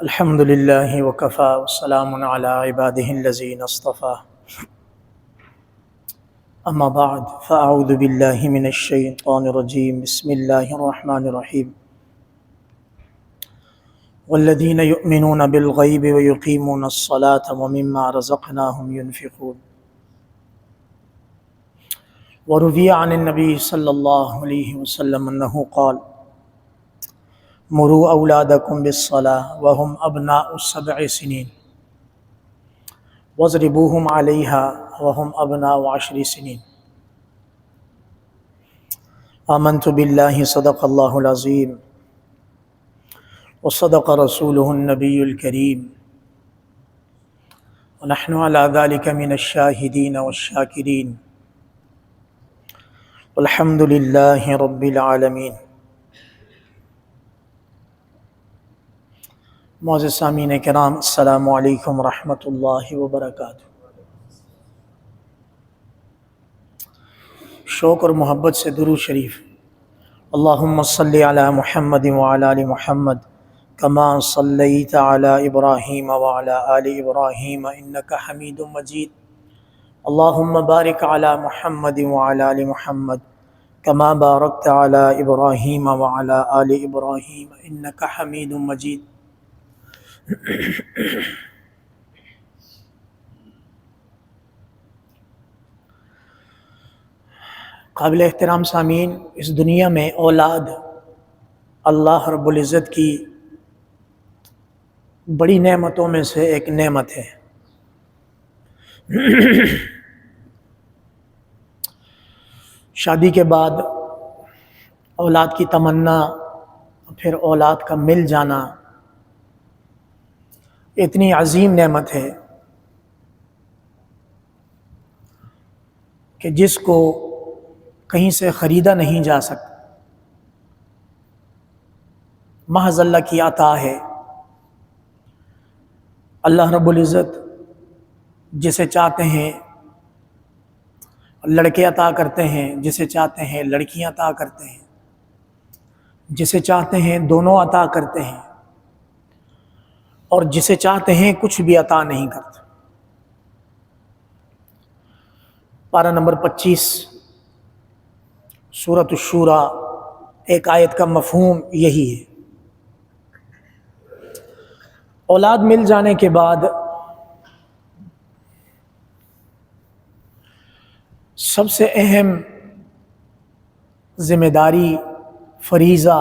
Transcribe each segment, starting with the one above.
الحمد لله وكفى والسلام على عباده الذين اصطفى أما بعد فأعوذ بالله من الشيطان الرجيم بسم الله الرحمن الرحيم والذين يؤمنون بالغيب ويقيمون الصلاة ومما رزقناهم ينفقون وروي عن النبي صلى الله عليه وسلم أنه قال مروا أولادكم بالصلاة وهم أبناء 7 سنين واضربوهم عليها وهم أبناء 10 سنين آمنت بالله صدق الله العظيم وصدق رسوله النبي الكريم ونحن على ذلك من الشاهدين والشاكرين والحمد لله رب العالمين۔ معزز سامعین کرام، السلام علیکم ورحمۃ اللہ وبرکاتہ۔ شوق اور محبت سے درود شریف۔ اللہم صلی علی محمد وعلی آل محمد کما صلیت علی ابراہیم وعلی آل ابراہیم انک حمید مجید۔ اللہم بارک علی محمد وعلی آل محمد کما بارکت علی ابراہیم وعلی آل ابراہیم انک حمید مجید۔ قابل احترام سامعین، اس دنیا میں اولاد اللہ رب العزت کی بڑی نعمتوں میں سے ایک نعمت ہے۔ شادی کے بعد اولاد کی تمنا، پھر اولاد کا مل جانا اتنی عظیم نعمت ہے کہ جس کو کہیں سے خریدا نہیں جا سکتا، محض اللہ کی عطا ہے۔ اللہ رب العزت جسے چاہتے ہیں لڑکے عطا کرتے ہیں، جسے چاہتے ہیں لڑکیاں عطا کرتے ہیں، جسے چاہتے ہیں دونوں عطا کرتے ہیں، اور جسے چاہتے ہیں کچھ بھی عطا نہیں کرتے۔ پارہ نمبر 25 سورۃ الشورى، ایک آیت کا مفہوم یہی ہے۔ اولاد مل جانے کے بعد سب سے اہم ذمہ داری، فریضہ،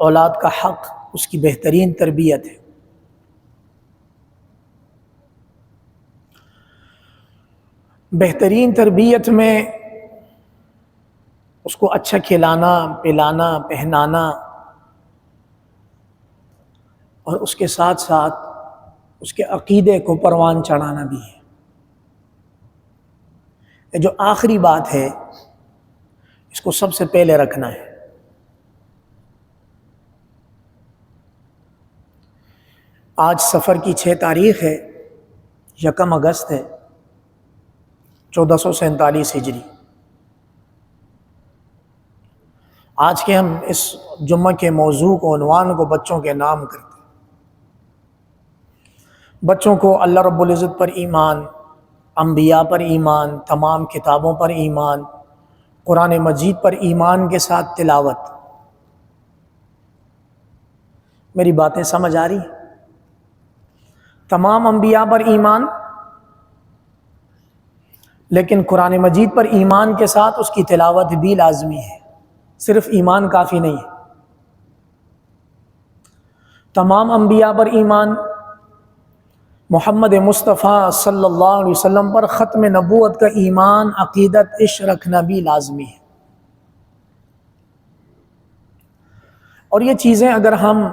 اولاد کا حق اس کی بہترین تربیت ہے۔ بہترین تربیت میں اس کو اچھا کھلانا، پلانا، پہنانا، اور اس کے ساتھ ساتھ اس کے عقیدے کو پروان چڑھانا بھی ہے۔ یہ جو آخری بات ہے اس کو سب سے پہلے رکھنا ہے۔ آج سفر کی 6 تاریخ ہے، 1 اگست ہے 1447 ہجری۔ آج کے ہم اس جمعہ کے موضوع کو، عنوان کو بچوں کے نام کرتے ہیں۔ بچوں کو اللہ رب العزت پر ایمان، انبیاء پر ایمان، تمام کتابوں پر ایمان، قرآن مجید پر ایمان کے ساتھ تلاوت۔ میری باتیں سمجھ آ رہی ہیں؟ تمام انبیاء پر ایمان، لیکن قرآن مجید پر ایمان کے ساتھ اس کی تلاوت بھی لازمی ہے، صرف ایمان کافی نہیں ہے۔ تمام انبیاء پر ایمان، محمد مصطفیٰ صلی اللہ علیہ وسلم پر ختم نبوت کا ایمان، عقیدت، عشق رکھنا بھی لازمی ہے۔ اور یہ چیزیں اگر ہم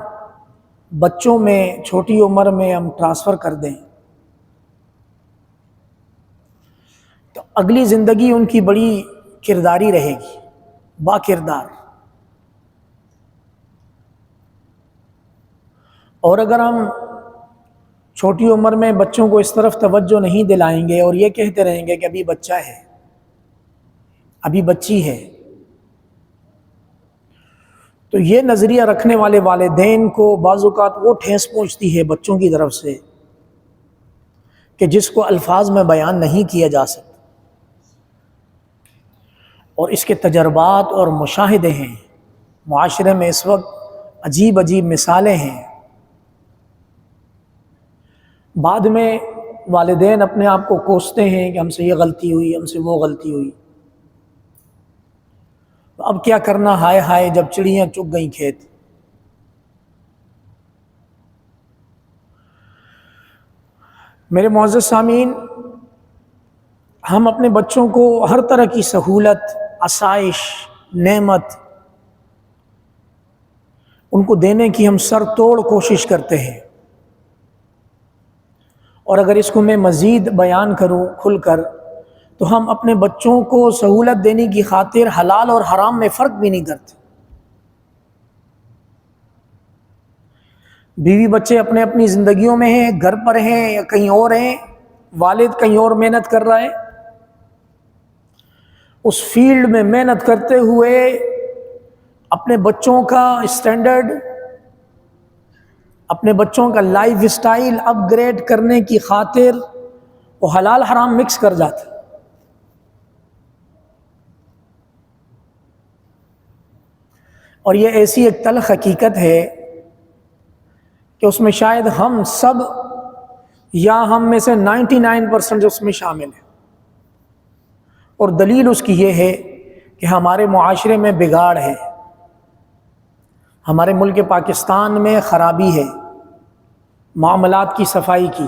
بچوں میں چھوٹی عمر میں ہم ٹرانسفر کر دیں تو اگلی زندگی ان کی بڑی کرداری رہے گی، با کردار۔ اور اگر ہم چھوٹی عمر میں بچوں کو اس طرف توجہ نہیں دلائیں گے اور یہ کہتے رہیں گے کہ ابھی بچہ ہے، ابھی بچی ہے، تو یہ نظریہ رکھنے والے والدین کو بعض اوقات وہ ٹھیس پہنچتی ہے بچوں کی طرف سے کہ جس کو الفاظ میں بیان نہیں کیا جا سکتا، اور اس کے تجربات اور مشاہدے ہیں معاشرے میں اس وقت، عجیب عجیب مثالیں ہیں۔ بعد میں والدین اپنے آپ کو کوستے ہیں کہ ہم سے یہ غلطی ہوئی، ہم سے وہ غلطی ہوئی، اب کیا کرنا، ہائے ہائے جب چڑیاں چگ گئیں کھیت۔ میرے معزز سامعین، ہم اپنے بچوں کو ہر طرح کی سہولت، آسائش، نعمت ان کو دینے کی ہم سر توڑ کوشش کرتے ہیں، اور اگر اس کو میں مزید بیان کروں کھل کر تو ہم اپنے بچوں کو سہولت دینے کی خاطر حلال اور حرام میں فرق بھی نہیں کرتے۔ بیوی بچے اپنے اپنی زندگیوں میں ہیں، گھر پر ہیں یا کہیں اور ہیں، والد کہیں اور محنت کر رہا ہے، اس فیلڈ میں محنت کرتے ہوئے اپنے بچوں کا اسٹینڈرڈ، اپنے بچوں کا لائف سٹائل اپ گریڈ کرنے کی خاطر وہ حلال حرام مکس کر جاتے۔ اور یہ ایسی ایک تلخ حقیقت ہے کہ اس میں شاید ہم سب یا ہم میں سے 99% اس میں شامل ہیں، اور دلیل اس کی یہ ہے کہ ہمارے معاشرے میں بگاڑ ہے، ہمارے ملک پاکستان میں خرابی ہے معاملات کی صفائی کی،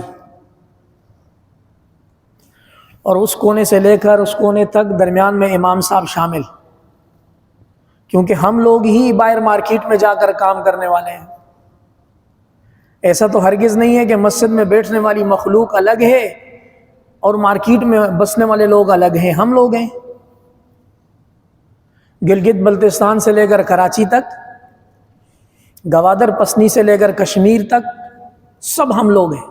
اور اس کونے سے لے کر اس کونے تک درمیان میں امام صاحب شامل، کیونکہ ہم لوگ ہی باہر مارکیٹ میں جا کر کام کرنے والے ہیں۔ ایسا تو ہرگز نہیں ہے کہ مسجد میں بیٹھنے والی مخلوق الگ ہے اور مارکیٹ میں بسنے والے لوگ الگ ہیں، ہم لوگ ہیں۔ گلگت بلتستان سے لے کر کراچی تک، گوادر پسنی سے لے کر کشمیر تک، سب ہم لوگ ہیں،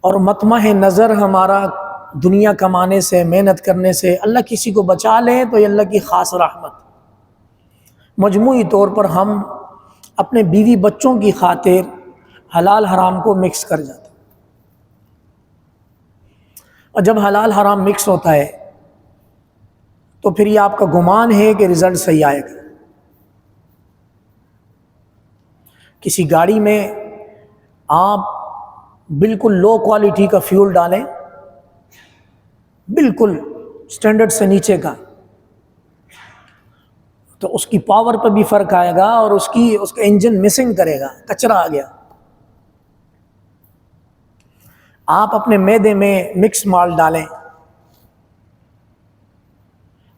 اور مطمع نظر ہمارا دنیا کمانے سے، محنت کرنے سے، اللہ کسی کو بچا لے تو یہ اللہ کی خاص رحمت۔ مجموعی طور پر ہم اپنے بیوی بچوں کی خاطر حلال حرام کو مکس کر جاتے ہیں، اور جب حلال حرام مکس ہوتا ہے تو پھر یہ آپ کا گمان ہے کہ رزلٹ صحیح آئے گا۔ کسی گاڑی میں آپ بالکل لو کوالٹی کا فیول ڈالیں، بالکل سٹینڈرڈ سے نیچے کا، تو اس کی پاور پہ بھی فرق آئے گا، اور اس کا انجن مسنگ کرے گا، کچرا آ گیا۔ آپ اپنے معدے میں مکس مال ڈالیں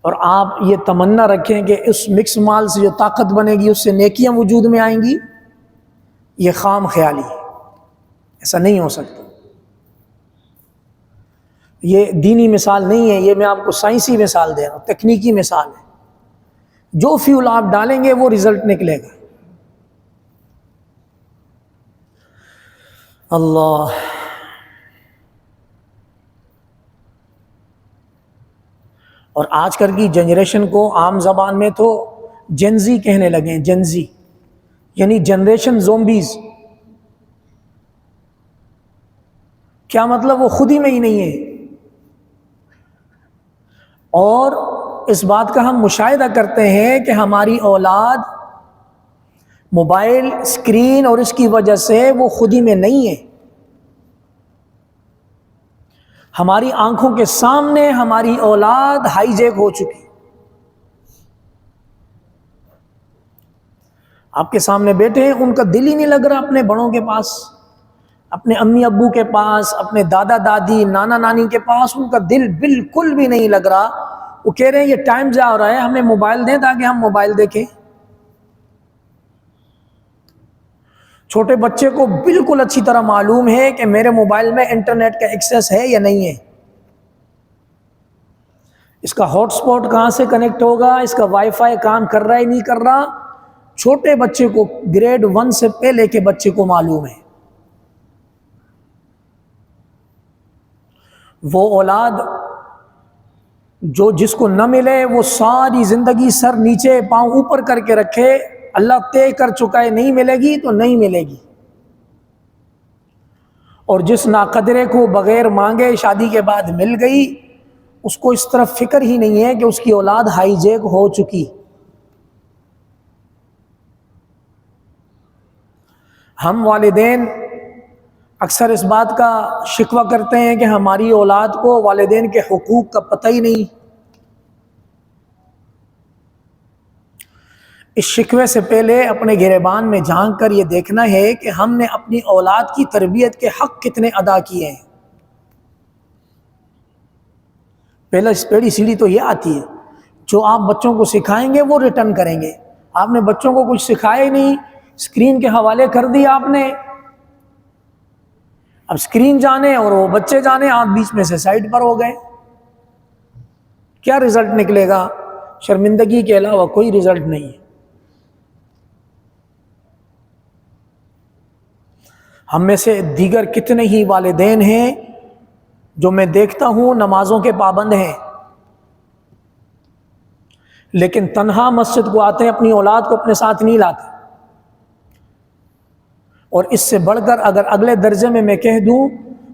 اور آپ یہ تمنا رکھیں کہ اس مکس مال سے جو طاقت بنے گی اس سے نیکیاں وجود میں آئیں گی، یہ خام خیالی ہے، ایسا نہیں ہو سکتا۔ یہ دینی مثال نہیں ہے، یہ میں آپ کو سائنسی مثال دے رہا ہوں، تکنیکی مثال ہے۔ جو فیول آپ ڈالیں گے وہ رزلٹ نکلے گا۔ اللہ، اور آج کل کی جنریشن کو عام زبان میں تو جنزی کہنے لگے ہیں، جنزی یعنی جنریشن زومبیز۔ کیا مطلب؟ وہ خود ہی میں ہی نہیں ہے، اور اس بات کا ہم مشاہدہ کرتے ہیں کہ ہماری اولاد موبائل اسکرین اور اس کی وجہ سے وہ خود ہی میں نہیں ہے۔ ہماری آنکھوں کے سامنے ہماری اولاد ہائی جیک ہو چکی، آپ کے سامنے بیٹھے ہیں، ان کا دل ہی نہیں لگ رہا اپنے بڑوں کے پاس، اپنے امی ابو کے پاس، اپنے دادا دادی نانا نانی کے پاس، ان کا دل بالکل بھی نہیں لگ رہا۔ وہ کہہ رہے ہیں یہ ٹائم جا رہا ہے، ہمیں موبائل دیں تاکہ ہم موبائل دیکھیں۔ چھوٹے بچے کو بالکل اچھی طرح معلوم ہے کہ میرے موبائل میں انٹرنیٹ کا ایکسیس ہے یا نہیں ہے، اس کا ہاٹ سپاٹ کہاں سے کنیکٹ ہوگا، اس کا وائی فائی کام کر رہا ہے نہیں کر رہا۔ چھوٹے بچے کو، گریڈ 1 سے پہلے کے بچے کو معلوم ہے۔ وہ اولاد جو جس کو نہ ملے وہ ساری زندگی سر نیچے پاؤں اوپر کر کے رکھے، اللہ طے کر چکا ہے نہیں ملے گی تو نہیں ملے گی، اور جس ناقدرے کو بغیر مانگے شادی کے بعد مل گئی، اس کو اس طرف فکر ہی نہیں ہے کہ اس کی اولاد ہائی جیک ہو چکی۔ ہم والدین اکثر اس بات کا شکوہ کرتے ہیں کہ ہماری اولاد کو والدین کے حقوق کا پتہ ہی نہیں۔ اس شکوے سے پہلے اپنے گریبان میں جھانک کر یہ دیکھنا ہے کہ ہم نے اپنی اولاد کی تربیت کے حق کتنے ادا کیے ہیں۔ پہلی سیڑھی تو یہ آتی ہے، جو آپ بچوں کو سکھائیں گے وہ ریٹرن کریں گے۔ آپ نے بچوں کو کچھ سکھایا ہی نہیں، اسکرین کے حوالے کر دیا آپ نے، اب اسکرین جانے اور وہ بچے جانے، آپ بیچ میں سے سائڈ پر ہو گئے، کیا رزلٹ نکلے گا؟ شرمندگی کے علاوہ کوئی رزلٹ نہیں ہے۔ ہم میں سے دیگر کتنے ہی والدین ہیں جو میں دیکھتا ہوں نمازوں کے پابند ہیں، لیکن تنہا مسجد کو آتے ہیں، اپنی اولاد کو اپنے ساتھ نہیں لاتے۔ اور اس سے بڑھ کر اگر اگلے درجے میں کہہ دوں،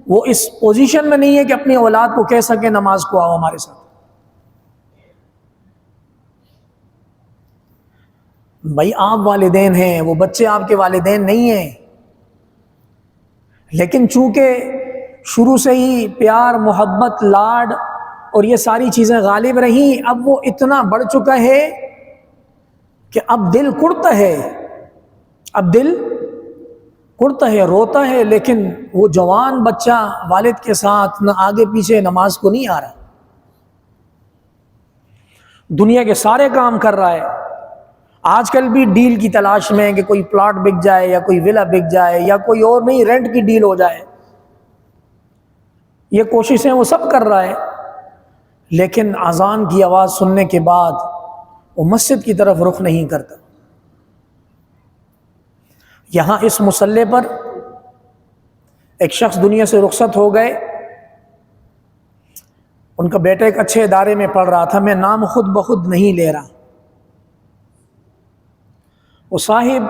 وہ اس پوزیشن میں نہیں ہے کہ اپنی اولاد کو کہہ سکے نماز کو آؤ ہمارے ساتھ۔ بھائی آپ والدین ہیں، وہ بچے آپ کے والدین نہیں ہیں، لیکن چونکہ شروع سے ہی پیار، محبت، لاڈ اور یہ ساری چیزیں غالب رہیں، اب وہ اتنا بڑھ چکا ہے کہ اب دل کڑتا ہے، روتا ہے، لیکن وہ جوان بچہ والد کے ساتھ نہ آگے پیچھے نماز کو نہیں آ رہا، دنیا کے سارے کام کر رہا ہے۔ آج کل بھی ڈیل کی تلاش میں ہے کہ کوئی پلاٹ بک جائے یا کوئی ولا بک جائے یا کوئی اور نہیں، رینٹ کی ڈیل ہو جائے، یہ کوششیں وہ سب کر رہا ہے، لیکن اذان کی آواز سننے کے بعد وہ مسجد کی طرف رخ نہیں کرتا۔ یہاں اس مصلی پر ایک شخص دنیا سے رخصت ہو گئے، ان کا بیٹا ایک اچھے ادارے میں پڑھ رہا تھا، میں نام خود بخود نہیں لے رہا۔ وہ صاحب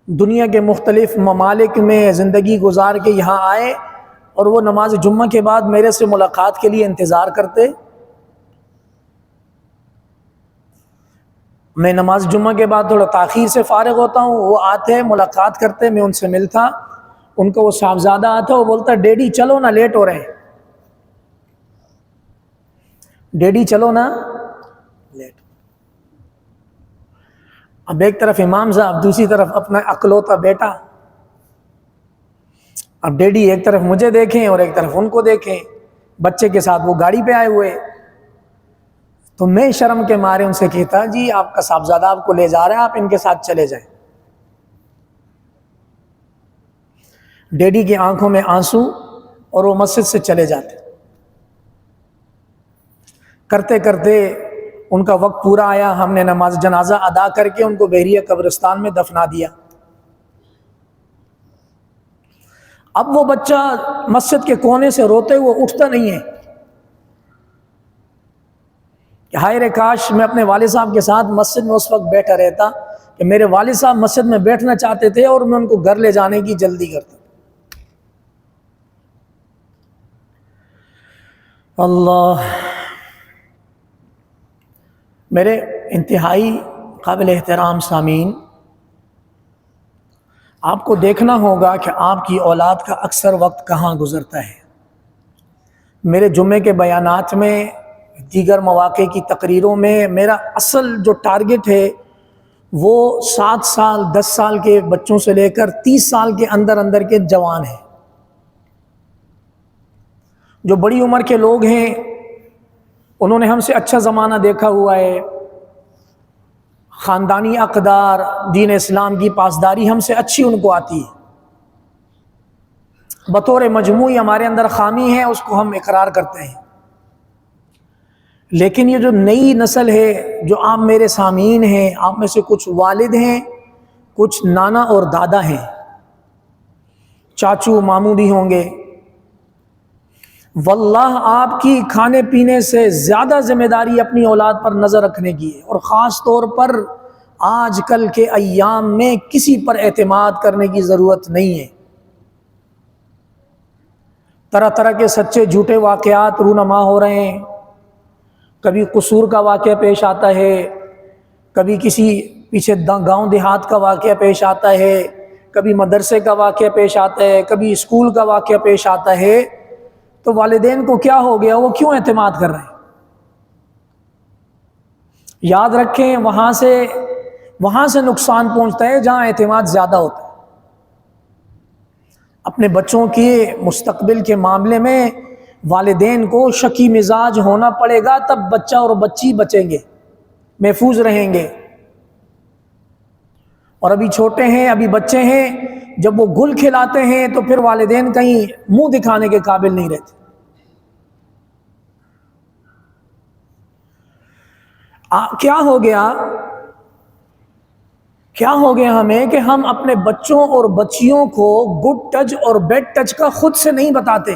دنیا کے مختلف ممالک میں زندگی گزار کے یہاں آئے، اور وہ نماز جمعہ کے بعد میرے سے ملاقات کے لیے انتظار کرتے۔ میں نماز جمعہ کے بعد تھوڑا تاخیر سے فارغ ہوتا ہوں، وہ آتے ملاقات کرتے، میں ان سے ملتا، ان کا وہ صاحبزادہ آتا، وہ بولتا ڈیڈی چلو نا لیٹ ہو رہے ہیں، ڈیڈی چلو نا لیٹ۔ اب ایک طرف امام صاحب، دوسری طرف اپنا اکلوتا بیٹا، اب ڈیڈی ایک طرف مجھے دیکھیں اور ایک طرف ان کو دیکھیں، بچے کے ساتھ وہ گاڑی پہ آئے ہوئے، تو میں شرم کے مارے ان سے کہتا جی آپ کا صاحبزادہ آپ کو لے جا رہا ہے، آپ ان کے ساتھ چلے جائیں۔ ڈیڈی کی آنکھوں میں آنسو، اور وہ مسجد سے چلے جاتے۔ کرتے کرتے ان کا وقت پورا آیا، ہم نے نماز جنازہ ادا کر کے ان کو بحریہ قبرستان میں دفنا دیا۔ اب وہ بچہ مسجد کے کونے سے روتے ہوئے اٹھتا نہیں ہے کہ ہائے رے کاش میں اپنے والد صاحب کے ساتھ مسجد میں اس وقت بیٹھا رہتا کہ میرے والد صاحب مسجد میں بیٹھنا چاہتے تھے اور میں ان کو گھر لے جانے کی جلدی کرتا۔ اللہ، میرے انتہائی قابل احترام سامعین، آپ کو دیکھنا ہوگا کہ آپ کی اولاد کا اکثر وقت کہاں گزرتا ہے۔ میرے جمعے کے بیانات میں، دیگر مواقع کی تقریروں میں، میرا اصل جو ٹارگٹ ہے وہ 7 سال 10 سال کے بچوں سے لے کر 30 سال کے اندر کے جوان ہیں۔ جو بڑی عمر کے لوگ ہیں انہوں نے ہم سے اچھا زمانہ دیکھا ہوا ہے، خاندانی اقدار، دین اسلام کی پاسداری ہم سے اچھی ان کو آتی ہے، بطور مجموعی ہمارے اندر خامی ہے، اس کو ہم اقرار کرتے ہیں۔ لیکن یہ جو نئی نسل ہے، جو آپ میرے سامعین ہیں، آپ میں سے کچھ والد ہیں، کچھ نانا اور دادا ہیں، چاچو ماموں بھی ہوں گے، واللہ آپ کی کھانے پینے سے زیادہ ذمہ داری اپنی اولاد پر نظر رکھنے کی ہے، اور خاص طور پر آج کل کے ایام میں کسی پر اعتماد کرنے کی ضرورت نہیں ہے۔ طرح طرح کے سچے جھوٹے واقعات رونما ہو رہے ہیں، کبھی قصور کا واقعہ پیش آتا ہے، کبھی کسی پیچھے گاؤں دیہات کا واقعہ پیش آتا ہے، کبھی مدرسے کا واقعہ پیش آتا ہے، کبھی اسکول کا واقعہ پیش آتا ہے۔ تو والدین کو کیا ہو گیا، وہ کیوں اعتماد کر رہے ہیں؟ یاد رکھیں وہاں سے نقصان پہنچتا ہے جہاں اعتماد زیادہ ہوتا ہے۔ اپنے بچوں کے مستقبل کے معاملے میں والدین کو شکی مزاج ہونا پڑے گا، تب بچہ اور بچی بچیں گے، محفوظ رہیں گے۔ اور ابھی چھوٹے ہیں، ابھی بچے ہیں، جب وہ گل کھلاتے ہیں تو پھر والدین کہیں منہ دکھانے کے قابل نہیں رہتے۔ کیا ہو گیا ہمیں کہ ہم اپنے بچوں اور بچیوں کو گڈ ٹچ اور بیڈ ٹچ کا خود سے نہیں بتاتے؟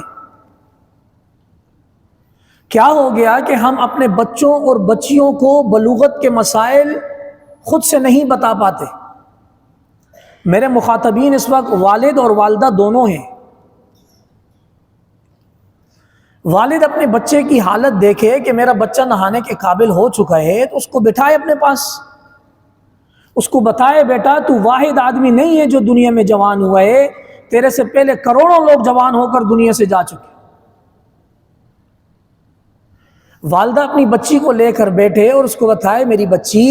کیا ہو گیا کہ ہم اپنے بچوں اور بچیوں کو بلوغت کے مسائل خود سے نہیں بتا پاتے؟ میرے مخاطبین اس وقت والد اور والدہ دونوں ہیں۔ والد اپنے بچے کی حالت دیکھے کہ میرا بچہ نہانے کے قابل ہو چکا ہے تو اس کو بٹھائے اپنے پاس، اس کو بتائے بیٹا تو واحد آدمی نہیں ہے جو دنیا میں جوان ہوا ہے، تیرے سے پہلے کروڑوں لوگ جوان ہو کر دنیا سے جا چکے۔ والدہ اپنی بچی کو لے کر بیٹھے اور اس کو بتائے میری بچی،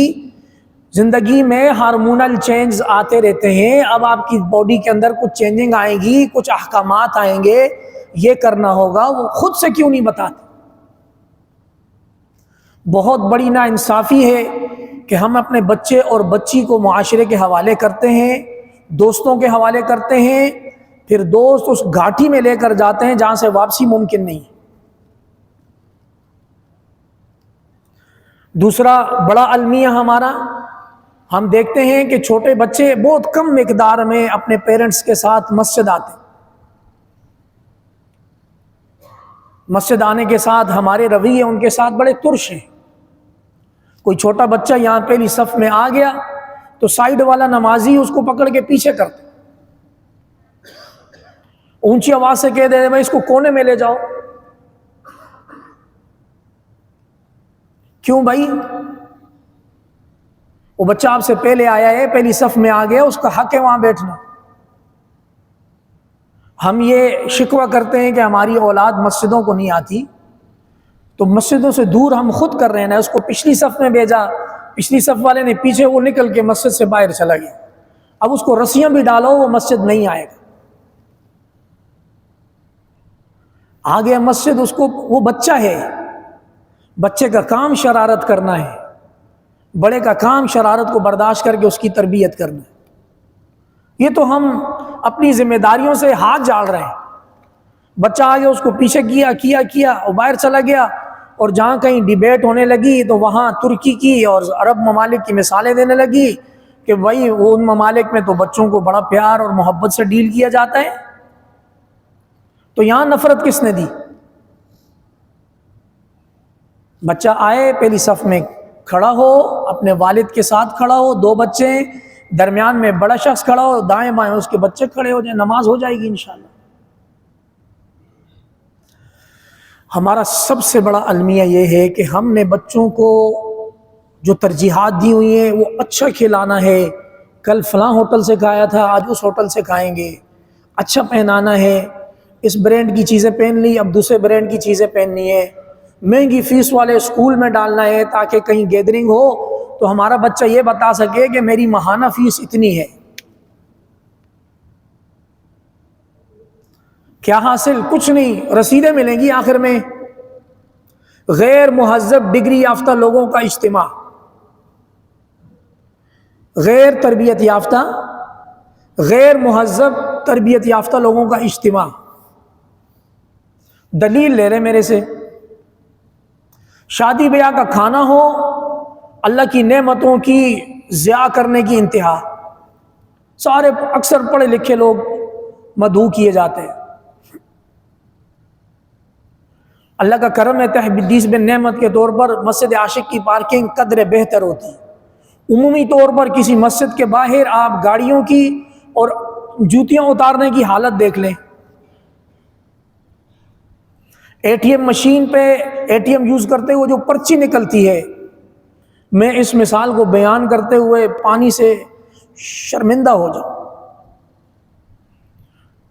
زندگی میں ہارمونل چینج آتے رہتے ہیں، اب آپ کی باڈی کے اندر کچھ چینجنگ آئے گی، کچھ احکامات آئیں گے، یہ کرنا ہوگا۔ وہ خود سے کیوں نہیں بتاتے؟ بہت بڑی ناانصافی ہے کہ ہم اپنے بچے اور بچی کو معاشرے کے حوالے کرتے ہیں، دوستوں کے حوالے کرتے ہیں، پھر دوست اس گھاٹی میں لے کر جاتے ہیں جہاں سے واپسی ممکن نہیں۔ دوسرا بڑا المیہ ہمارا، ہم دیکھتے ہیں کہ چھوٹے بچے بہت کم مقدار میں اپنے پیرنٹس کے ساتھ مسجد آتے ہیں۔ مسجد آنے کے ساتھ ہمارے رویے ان کے ساتھ بڑے ترش ہیں۔ کوئی چھوٹا بچہ یہاں پہلی صف میں آ گیا تو سائیڈ والا نمازی اس کو پکڑ کے پیچھے کرتے، اونچی آواز سے کہہ دے بھائی اس کو کونے میں لے جاؤ۔ کیوں بھائی؟ وہ بچہ آپ سے پہلے آیا ہے، پہلی صف میں آ گیا، اس کا حق ہے وہاں بیٹھنا۔ ہم یہ شکوہ کرتے ہیں کہ ہماری اولاد مسجدوں کو نہیں آتی، تو مسجدوں سے دور ہم خود کر رہے ہیں نا۔ اس کو پچھلی صف میں بھیجا، پچھلی صف والے نے پیچھے، وہ نکل کے مسجد سے باہر چلا گیا۔ اب اس کو رسیاں بھی ڈالو وہ مسجد نہیں آئے گا۔ آ گیا مسجد، اس کو، وہ بچہ ہے، بچے کا کام شرارت کرنا ہے، بڑے کا کام شرارت کو برداشت کر کے اس کی تربیت کرنا ہے۔ یہ تو ہم اپنی ذمہ داریوں سے ہاتھ جاڑ رہے ہیں۔ بچہ آ گیا، اس کو پیچھے کیا اور باہر چلا گیا، اور جہاں کہیں ڈیبیٹ ہونے لگی تو وہاں ترکی کی اور عرب ممالک کی مثالیں دینے لگی کہ بھائی وہ ان ممالک میں تو بچوں کو بڑا پیار اور محبت سے ڈیل کیا جاتا ہے، تو یہاں نفرت کس نے دی؟ بچہ آئے، پہلی صف میں کھڑا ہو، اپنے والد کے ساتھ کھڑا ہو، دو بچے ہیں، درمیان میں بڑا شخص کھڑا ہو، دائیں بائیں اس کے بچے کھڑے ہو جائیں، نماز ہو جائے گی انشاءاللہ۔ ہمارا سب سے بڑا المیہ یہ ہے کہ ہم نے بچوں کو جو ترجیحات دی ہوئی ہیں، وہ اچھا کھلانا ہے، کل فلاں ہوٹل سے کھایا تھا، آج اس ہوٹل سے کھائیں گے، اچھا پہنانا ہے، اس برانڈ کی چیزیں پہن لی، اب دوسرے برانڈ کی چیزیں پہننی ہے، مہنگی فیس والے اسکول میں ڈالنا ہے تاکہ کہیں گیدرنگ ہو تو ہمارا بچہ یہ بتا سکے کہ میری ماہانہ فیس اتنی ہے۔ کیا حاصل؟ کچھ نہیں، رسیدیں ملیں گی آخر میں۔ غیر مہذب ڈگری یافتہ لوگوں کا اجتماع، غیر تربیت یافتہ، غیر مہذب تربیت یافتہ لوگوں کا اجتماع۔ دلیل لے رہے میرے سے، شادی بیاہ کا کھانا ہو، اللہ کی نعمتوں کی ضیاع کرنے کی انتہا، سارے اکثر پڑھے لکھے لوگ مدعو کیے جاتے ہیں۔ اللہ کا کرم ہے، تحدیث بن نعمت کے طور پر مسجد عاشق کی پارکنگ قدر بہتر ہوتی ہے۔ عمومی طور پر کسی مسجد کے باہر آپ گاڑیوں کی اور جوتیاں اتارنے کی حالت دیکھ لیں۔ اے ٹی ایم مشین پہ اے ٹی ایم یوز کرتے ہوئے جو پرچی نکلتی ہے، میں اس مثال کو بیان کرتے ہوئے پانی سے شرمندہ ہو جاؤں۔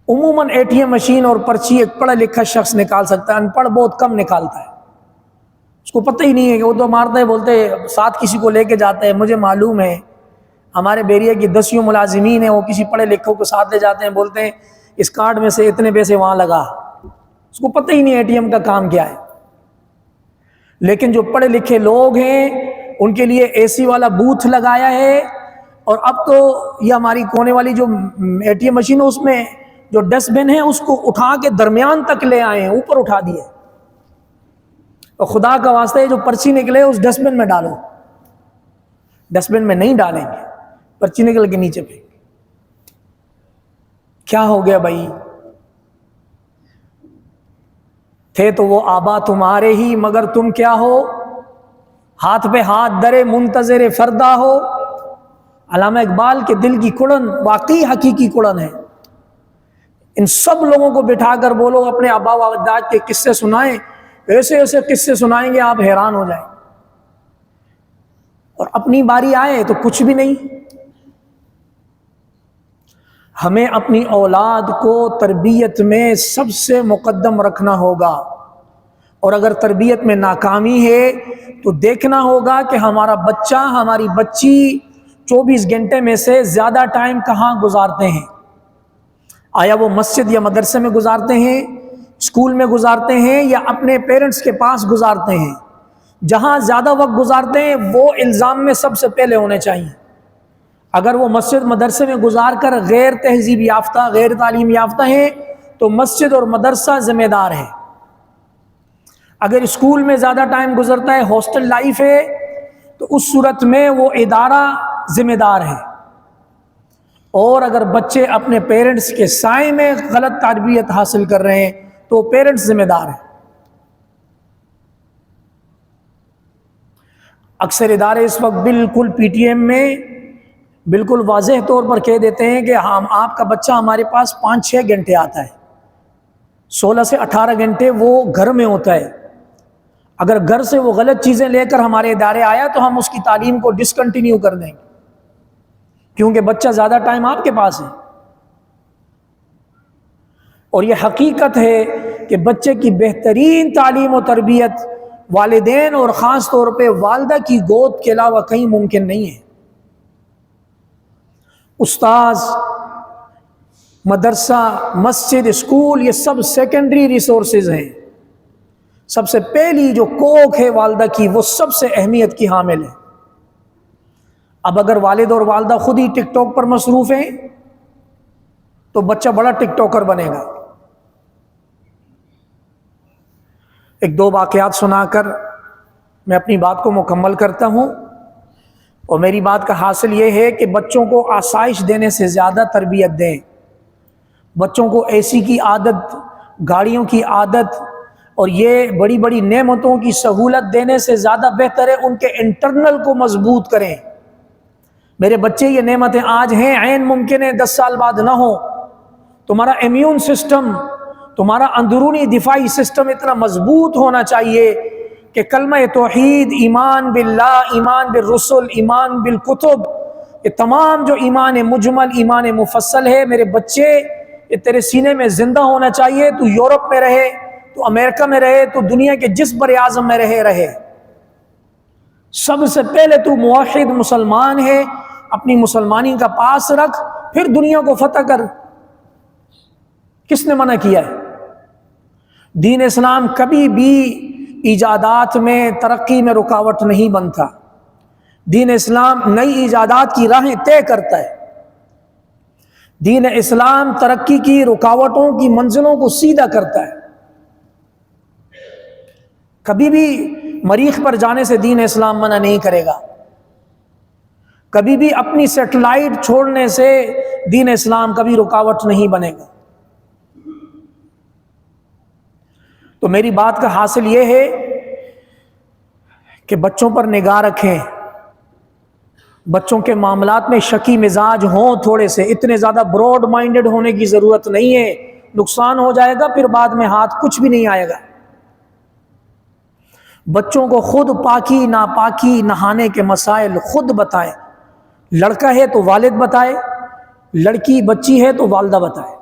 عموماً اے ٹی ایم مشین اور پرچی ایک پڑھا لکھا شخص نکال سکتا ہے، ان پڑھ بہت کم نکالتا ہے، اس کو پتہ ہی نہیں ہے کہ وہ تو مارتے بولتے ساتھ کسی کو لے کے جاتے ہیں۔ مجھے معلوم ہے ہمارے بیریا کی 10 ملازمین ہیں، وہ کسی پڑھے لکھوں کو ساتھ لے جاتے ہیں، بولتے ہیں اس کارڈ میں سے اتنے پیسے وہاں لگا، اس کو پتہ ہی نہیں اے ٹی ایم کا کام کیا ہے۔ لیکن جو پڑھے لکھے لوگ ہیں ان کے لیے اے سی والا بوتھ لگایا ہے، اور اب تو یہ ہماری کونے والی جو اے ٹی ایم مشین ہے اس میں جو ڈسٹ بن ہے اس کو اٹھا کے درمیان تک لے آئے ہیں، اوپر اٹھا دیے، اور خدا کا واسطہ ہے جو پرچی نکلے اس ڈسٹ بن میں ڈالو۔ ڈسٹ بن میں نہیں ڈالیں گے، پرچی نکل کے نیچے پھینک۔ کیا ہو گیا بھائی؟ تھے تو وہ آبا تمہارے ہی، مگر تم کیا ہو؟ ہاتھ پہ ہاتھ درے منتظر فردا ہو۔ علامہ اقبال کے دل کی کڑن واقعی حقیقی کڑن ہے۔ ان سب لوگوں کو بٹھا کر بولو اپنے آبا و اجداد کے قصے سنائیں، ایسے ایسے قصے سنائیں گے آپ حیران ہو جائیں، اور اپنی باری آئے تو کچھ بھی نہیں۔ ہمیں اپنی اولاد کو تربیت میں سب سے مقدم رکھنا ہوگا، اور اگر تربیت میں ناکامی ہے تو دیکھنا ہوگا کہ ہمارا بچہ ہماری بچی 24 گھنٹے میں سے زیادہ ٹائم کہاں گزارتے ہیں۔ آیا وہ مسجد یا مدرسے میں گزارتے ہیں، اسکول میں گزارتے ہیں، یا اپنے پیرنٹس کے پاس گزارتے ہیں؟ جہاں زیادہ وقت گزارتے ہیں وہ الزام میں سب سے پہلے ہونے چاہیے۔ اگر وہ مسجد مدرسے میں گزار کر غیر تہذیب یافتہ، غیر تعلیم یافتہ ہیں تو مسجد اور مدرسہ ذمہ دار ہے۔ اگر اسکول میں زیادہ ٹائم گزرتا ہے، ہاسٹل لائف ہے، تو اس صورت میں وہ ادارہ ذمہ دار ہے۔ اور اگر بچے اپنے پیرنٹس کے سائے میں غلط تربیت حاصل کر رہے ہیں تو پیرنٹس ذمہ دار ہیں۔ اکثر ادارے اس وقت بالکل پی ٹی ایم میں بالکل واضح طور پر کہہ دیتے ہیں کہ ہم آپ کا بچہ ہمارے پاس 5-6 گھنٹے آتا ہے، 16 سے 18 گھنٹے وہ گھر میں ہوتا ہے۔ اگر گھر سے وہ غلط چیزیں لے کر ہمارے ادارے آیا تو ہم اس کی تعلیم کو ڈسکنٹینیو کر دیں گے، کیونکہ بچہ زیادہ ٹائم آپ کے پاس ہے۔ اور یہ حقیقت ہے کہ بچے کی بہترین تعلیم و تربیت والدین اور خاص طور پہ والدہ کی گود کے علاوہ کہیں ممکن نہیں ہے۔ استاذ، مدرسہ، مسجد، اسکول، یہ سب سیکنڈری ریسورسز ہیں۔ سب سے پہلی جو کوکھ ہے والدہ کی، وہ سب سے اہمیت کی حامل ہے۔ اب اگر والد اور والدہ خود ہی ٹک ٹاک پر مصروف ہیں تو بچہ بڑا ٹک ٹاکر بنے گا۔ ایک دو واقعات سنا کر میں اپنی بات کو مکمل کرتا ہوں، اور میری بات کا حاصل یہ ہے کہ بچوں کو آسائش دینے سے زیادہ تربیت دیں۔ بچوں کو اے سی کی عادت، گاڑیوں کی عادت اور یہ بڑی بڑی نعمتوں کی سہولت دینے سے زیادہ بہتر ہے ان کے انٹرنل کو مضبوط کریں۔ میرے بچے یہ نعمتیں آج ہیں، عین ممکن ہے 10 سال بعد نہ ہو۔ تمہارا امیون سسٹم، تمہارا اندرونی دفاعی سسٹم اتنا مضبوط ہونا چاہیے کہ کلمہ توحید، ایمان باللہ، ایمان بالرسل، ایمان بالکتب، یہ تمام جو ایمان مجمل، ایمان مفصل ہے، میرے بچے یہ تیرے سینے میں زندہ ہونا چاہیے۔ تو یورپ میں رہے، تو امریکہ میں رہے، تو دنیا کے جس بر اعظم میں رہے، سب سے پہلے تو موحد مسلمان ہے، اپنی مسلمانی کا پاس رکھ، پھر دنیا کو فتح کر۔ کس نے منع کیا ہے؟ دین اسلام کبھی بھی ایجادات میں، ترقی میں رکاوٹ نہیں بنتا۔ دین اسلام نئی ایجادات کی راہیں طے کرتا ہے۔ دین اسلام ترقی کی رکاوٹوں کی منزلوں کو سیدھا کرتا ہے۔ کبھی بھی مریخ پر جانے سے دین اسلام منع نہیں کرے گا، کبھی بھی اپنی سیٹلائٹ چھوڑنے سے دین اسلام کبھی رکاوٹ نہیں بنے گا۔ تو میری بات کا حاصل یہ ہے کہ بچوں پر نگاہ رکھیں، بچوں کے معاملات میں شکی مزاج ہوں، تھوڑے سے، اتنے زیادہ براڈ مائنڈڈ ہونے کی ضرورت نہیں ہے، نقصان ہو جائے گا، پھر بعد میں ہاتھ کچھ بھی نہیں آئے گا۔ بچوں کو خود پاکی ناپاکی نہانے کے مسائل خود بتائیں، لڑکا ہے تو والد بتائے، لڑکی بچی ہے تو والدہ بتائے،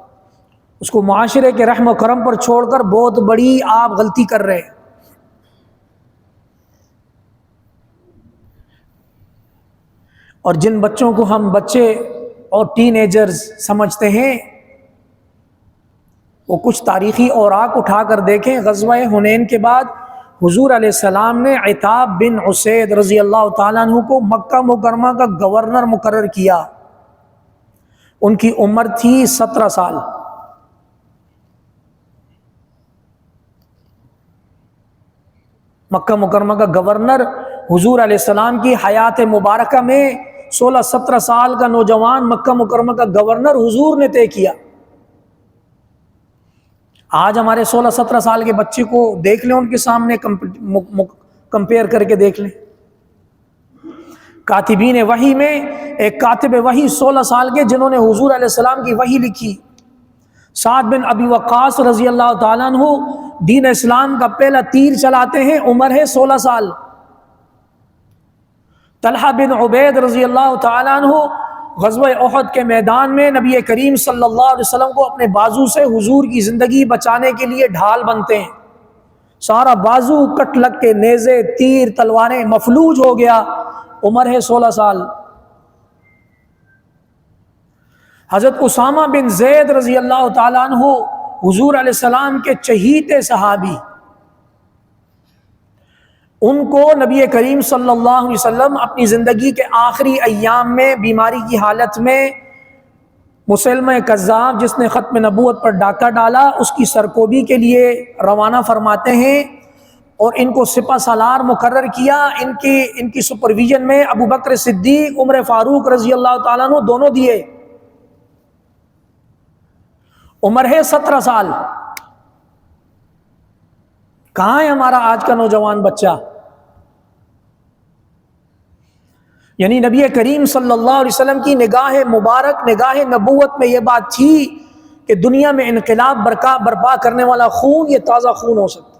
اس کو معاشرے کے رحم و کرم پر چھوڑ کر بہت بڑی آپ غلطی کر رہے ہیں۔ اور جن بچوں کو ہم بچے اور ٹین ایجرز سمجھتے ہیں، وہ کچھ تاریخی اوراق اٹھا کر دیکھیں۔ غزوہ حنین کے بعد حضور علیہ السلام نے عتاب بن اسید رضی اللہ تعالیٰ عنہ کو مکہ مکرمہ کا گورنر مقرر کیا۔ ان کی عمر تھی 17 سال۔ مکہ مکرمہ کا گورنر حضور علیہ السلام کی حیات مبارکہ میں 16-17 سال کا نوجوان مکہ مکرمہ کا گورنر حضور نے طے کیا۔ آج ہمارے 16-17 سال کے بچے کو دیکھ لیں، ان کے سامنے کمپیئر کر کے دیکھ لیں۔ کاتبین وحی میں ایک کاتب وحی 16 سال کے، جنہوں نے حضور علیہ السلام کی وحی لکھی، سعد بن ابی وقاص رضی اللہ تعالیٰ عنہ دین اسلام کا پہلا تیر چلاتے ہیں، عمر ہے 16 سال۔ طلحہ بن عبید رضی اللہ تعالیٰ عنہ غزوہ احد کے میدان میں نبی کریم صلی اللہ علیہ وسلم کو اپنے بازو سے حضور کی زندگی بچانے کے لیے ڈھال بنتے ہیں، سارا بازو کٹ لگ کے نیزے تیر تلواریں مفلوج ہو گیا، عمر ہے 16 سال۔ حضرت اسامہ بن زید رضی اللہ تعالیٰ عنہ حضور علیہ السلام کے چہیتے صحابی، ان کو نبی کریم صلی اللہ علیہ وسلم اپنی زندگی کے آخری ایام میں بیماری کی حالت میں مسلمہ کذاب، جس نے ختم نبوت پر ڈاکہ ڈالا، اس کی سرکوبی کے لیے روانہ فرماتے ہیں، اور ان کو سپہ سالار مقرر کیا۔ ان کی سپرویژن میں ابو بکر صدیق، عمر فاروق رضی اللہ تعالیٰ عنہ دونوں دیے۔ عمر ہے 17 سال۔ کہاں ہے ہمارا آج کا نوجوان بچہ؟ یعنی نبی کریم صلی اللہ علیہ وسلم کی نگاہ مبارک، نگاہ نبوت میں یہ بات تھی کہ دنیا میں انقلاب برپا کرنے والا خون یہ تازہ خون ہو سکتا۔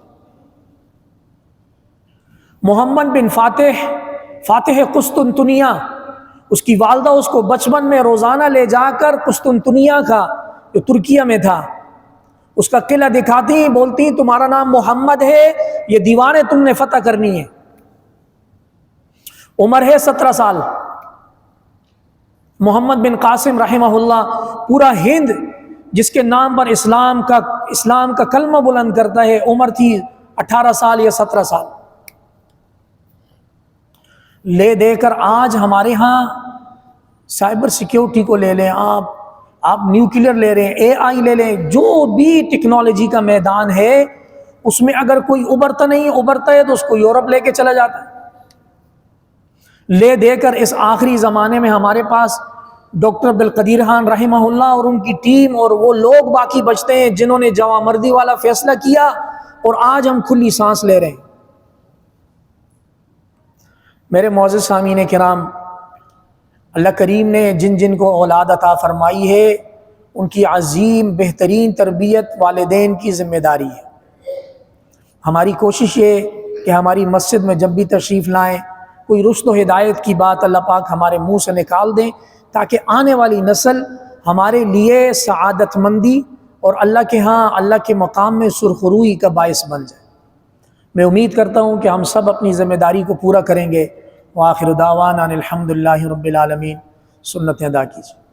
محمد بن فاتح قسطنطنیہ، اس کی والدہ اس کو بچپن میں روزانہ لے جا کر قسطنطنیہ کا، جو ترکیہ میں تھا، اس کا قلعہ دکھاتی ہیں، بولتی ہیں تمہارا نام محمد ہے، یہ دیواریں تم نے فتح کرنی ہے۔ عمر ہے 17 سال۔ محمد بن قاسم رحمہ اللہ پورا ہند جس کے نام پر اسلام کا کلمہ بلند کرتا ہے، عمر تھی 18 سال یا 17 سال۔ لے دے کر آج ہمارے ہاں سائبر سیکیورٹی کو لے لیں، آپ نیوکلیئر لے رہے ہیں، اے آئی لے لیں، جو بھی ٹیکنالوجی کا میدان ہے اس میں اگر کوئی ابھرتا ہے تو اس کو یورپ لے کے چلا جاتا ہے۔ لے دے کر اس آخری زمانے میں ہمارے پاس ڈاکٹر عبدالقدیر خان رحمہ اللہ اور ان کی ٹیم اور وہ لوگ باقی بچتے ہیں جنہوں نے جواں مردی والا فیصلہ کیا، اور آج ہم کھلی سانس لے رہے ہیں۔ میرے معزز سامعین کرام، اللہ کریم نے جن جن کو اولاد عطا فرمائی ہے، ان کی عظیم بہترین تربیت والدین کی ذمہ داری ہے۔ ہماری کوشش یہ کہ ہماری مسجد میں جب بھی تشریف لائیں، کوئی رشد و ہدایت کی بات اللہ پاک ہمارے منہ سے نکال دیں، تاکہ آنے والی نسل ہمارے لیے سعادت مندی اور اللہ کے ہاں اللہ کے مقام میں سرخروئی کا باعث بن جائے۔ میں امید کرتا ہوں کہ ہم سب اپنی ذمہ داری کو پورا کریں گے۔ وآخر دعوانا الحمدللہ رب العالمین۔ سنتیں ادا کیجیے۔